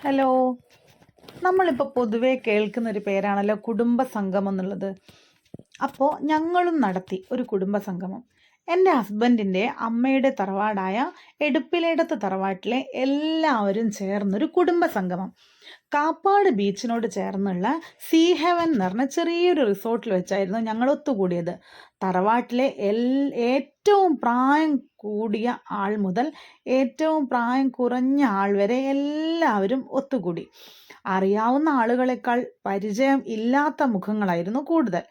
Hello. നമ്മളിപ്പോൾ പൊതുവേ കേൾക്കുന്നൊരു പേരാണല്ലോ കുടുംബസംഗമം എന്നുള്ളത്. അപ്പോൾ ഞങ്ങളും നടത്തി ഒരു കുടുംബസംഗമം. എൻ്റെ ഹസ്ബൻഡിൻ്റെ അമ്മയുടെ തറവാടായ എടുപ്പിലേടത്ത് തറവാട്ടിലെ എല്ലാവരും ചേർന്നൊരു കുടുംബസംഗമം. കാപ്പാട് ബീച്ചിനോട് ചേർന്നുള്ള സീ ഹെവൻ എന്ന് പറഞ്ഞ ചെറിയൊരു റിസോർട്ടിൽ വെച്ചായിരുന്നു ഞങ്ങൾ ഒത്തുകൂടിയത്. തറവാട്ടിലെ ഏറ്റവും പ്രായം കൂടിയ ആൾ മുതൽ ഏറ്റവും പ്രായം കുറഞ്ഞ ആൾ വരെ എല്ലാവരും ഒത്തുകൂടി. അറിയാവുന്ന ആളുകളെക്കാൾ പരിചയം ഇല്ലാത്ത മുഖങ്ങളായിരുന്നു കൂടുതൽ.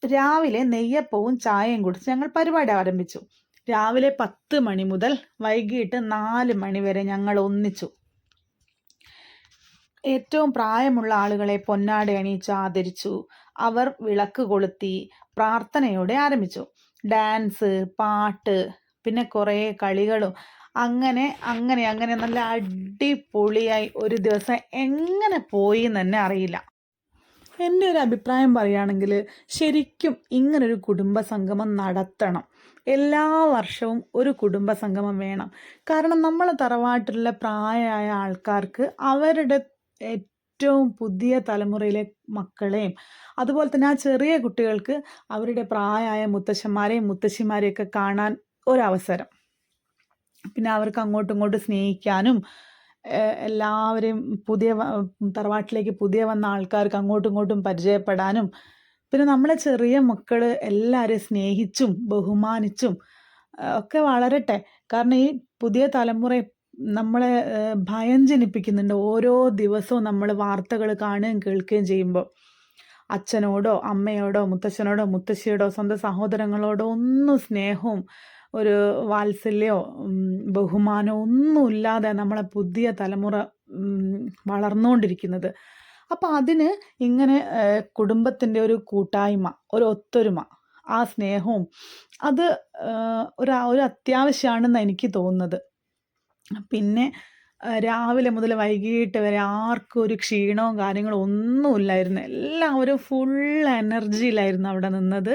രാവിലെ നെയ്യപ്പവും ചായയും കുടിച്ച് ഞങ്ങൾ പരിപാടി ആരംഭിച്ചു. രാവിലെ 10 മണി മുതൽ വൈകിട്ട് 4 മണി വരെ ഞങ്ങൾ ഒന്നിച്ചു. ഏറ്റവും പ്രായമുള്ള ആളുകളെ പൊന്നാട അണിയിച്ച് ആദരിച്ചു. അവർ വിളക്ക് കൊളുത്തി പ്രാർത്ഥനയോടെ ആരംഭിച്ചു. ഡാൻസ്, പാട്ട്, പിന്നെ കുറേ കളികളും അങ്ങനെ അങ്ങനെ അങ്ങനെ നല്ല അടിപൊളിയായി ഒരു ദിവസം എങ്ങനെ പോയി എന്ന് തന്നെ അറിയില്ല. എൻ്റെ ഒരു അഭിപ്രായം പറയുകയാണെങ്കിൽ ശരിക്കും ഇങ്ങനൊരു കുടുംബസംഗമം നടത്തണം. എല്ലാ വർഷവും ഒരു കുടുംബസംഗമം വേണം. കാരണം നമ്മളെ തറവാട്ടിലുള്ള പ്രായമായ ആൾക്കാർക്ക് അവരുടെ ഏറ്റവും പുതിയ തലമുറയിലെ മക്കളെയും അതുപോലെ തന്നെ ആ ചെറിയ കുട്ടികൾക്ക് അവരുടെ പ്രായമായ മുത്തശ്ശന്മാരെയും മുത്തശ്ശിമാരെയൊക്കെ കാണാൻ ഒരവസരം. പിന്നെ അവർക്ക് അങ്ങോട്ടും ഇങ്ങോട്ടും സ്നേഹിക്കാനും എല്ലാവരെയും തറവാട്ടിലേക്ക് പുതിയ വന്ന ആൾക്കാർക്ക് അങ്ങോട്ടും ഇങ്ങോട്ടും പരിചയപ്പെടാനും പിന്നെ നമ്മളെ ചെറിയ മക്കൾ എല്ലാവരെയും സ്നേഹിച്ചും ബഹുമാനിച്ചും ഒക്കെ വളരട്ടെ. കാരണം ഈ പുതിയ തലമുറ നമ്മളെ ഭയം ജനിപ്പിക്കുന്നുണ്ട്. ഓരോ ദിവസവും നമ്മൾ വാർത്തകൾ കാണുകയും കേൾക്കുകയും ചെയ്യുമ്പോൾ അച്ഛനോടോ അമ്മയോടോ മുത്തശ്ശനോടോ മുത്തശ്ശിയോടോ സ്വന്തം സഹോദരങ്ങളോടോ ഒന്നും സ്നേഹവും ഒരു വാത്സല്യമോ ബഹുമാനമോ ഒന്നുമില്ലാതെ നമ്മളെ പുതിയ തലമുറ വളർന്നുകൊണ്ടിരിക്കുന്നത്. അപ്പോൾ അതിന് ഇങ്ങനെ കുടുംബത്തിൻ്റെ ഒരു കൂട്ടായ്മ, ഒരു ഒത്തൊരുമ, ആ സ്നേഹവും അത് ഒരു അത്യാവശ്യമാണെന്ന് എനിക്ക് തോന്നുന്നത്. പിന്നെ രാവിലെ മുതൽ വൈകിട്ട് വരെ ആർക്കും ഒരു ക്ഷീണവും കാര്യങ്ങളും ഒന്നുമില്ലായിരുന്നു. എല്ലാവരും ഫുൾ എനർജിയിലായിരുന്നു അവിടെ നിന്നത്.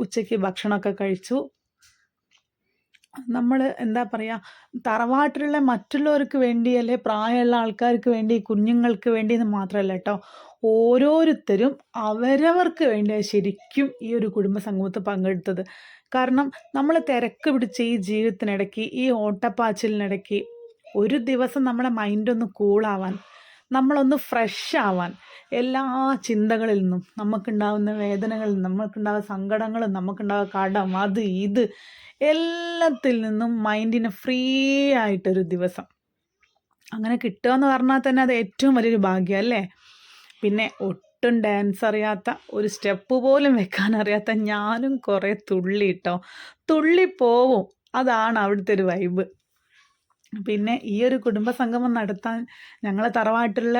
ഉച്ചയ്ക്ക് ഭക്ഷണമൊക്കെ കഴിച്ചു. നമ്മൾ എന്താ പറയുക, തറവാട്ടിലുള്ള മറ്റുള്ളവർക്ക് വേണ്ടി അല്ലെ പ്രായമുള്ള ആൾക്കാർക്ക് വേണ്ടി കുഞ്ഞുങ്ങൾക്ക് വേണ്ടി എന്ന് മാത്രമല്ല കേട്ടോ, ഓരോരുത്തരും അവരവർക്ക് വേണ്ടിയാണ് ശരിക്കും ഈ ഒരു കുടുംബസംഗമത്തിൽ പങ്കെടുത്തത്. കാരണം നമ്മൾ തിരക്ക് പിടിച്ച ഈ ജീവിതത്തിനിടയ്ക്ക്, ഈ ഓട്ടപ്പാച്ചിലിനിടയ്ക്ക് ഒരു ദിവസം നമ്മുടെ മൈൻഡൊന്ന് കൂളാവാൻ, നമ്മളൊന്ന് ഫ്രഷ് ആവാൻ, എല്ലാ ചിന്തകളിൽ നിന്നും നമുക്കുണ്ടാകുന്ന വേദനകളിൽ നിന്നും നമുക്കുണ്ടാകുന്ന സങ്കടങ്ങളും നമുക്കുണ്ടാകുന്ന കടം അത് ഇത് എല്ലാത്തിൽ നിന്നും മൈൻഡിന് ഫ്രീ ആയിട്ടൊരു ദിവസം അങ്ങനെ കിട്ടുക എന്ന് പറഞ്ഞാൽ തന്നെ അത് ഏറ്റവും വലിയൊരു ഭാഗ്യം അല്ലേ. പിന്നെ ഒട്ടും ഡാൻസ് അറിയാത്ത, ഒരു സ്റ്റെപ്പ് പോലും വെക്കാൻ അറിയാത്ത ഞാനും കുറേ തുള്ളിപ്പോവും. അതാണ് അവിടുത്തെ ഒരു വൈബ്. പിന്നെ ഈ ഒരു കുടുംബസംഗമം നടത്താൻ ഞങ്ങളെ തറവാട്ടിലുള്ള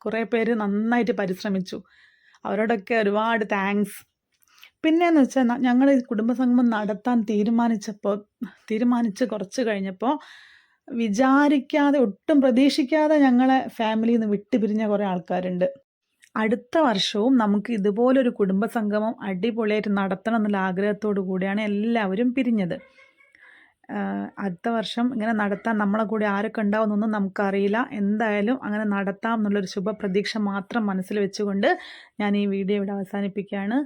കുറേ പേര് നന്നായിട്ട് പരിശ്രമിച്ചു. അവരോടൊക്കെ ഒരുപാട് താങ്ക്സ്. പിന്നെയെന്ന് വെച്ചാൽ ഞങ്ങൾ ഈ കുടുംബസംഗമം നടത്താൻ തീരുമാനിച്ച് കുറച്ച് കഴിഞ്ഞപ്പോൾ വിചാരിക്കാതെ ഒട്ടും പ്രതീക്ഷിക്കാതെ ഞങ്ങളെ ഫാമിലിയിൽ നിന്ന് വിട്ടുപിരിഞ്ഞ കുറേ ആൾക്കാരുണ്ട്. അടുത്ത വർഷവും നമുക്ക് ഇതുപോലൊരു കുടുംബസംഗമം അടിപൊളിയായിട്ട് നടത്തണം എന്നുള്ള ആഗ്രഹത്തോടു കൂടിയാണ് എല്ലാവരും പിരിഞ്ഞത്. അടുത്ത വർഷം ഇങ്ങനെ നടത്താൻ നമ്മളെ കൂടെ ആരൊക്കെ ഉണ്ടാവുമെന്നൊന്നും നമുക്കറിയില്ല. എന്തായാലും അങ്ങനെ നടത്താം എന്നുള്ളൊരു ശുഭപ്രതീക്ഷ മാത്രം മനസ്സിൽ വെച്ചുകൊണ്ട് ഞാൻ ഈ വീഡിയോ ഇവിടെ അവസാനിപ്പിക്കുകയാണ്.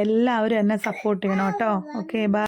എല്ലാവരും എന്നെ സപ്പോർട്ട് ചെയ്യണം കേട്ടോ. Okay, by.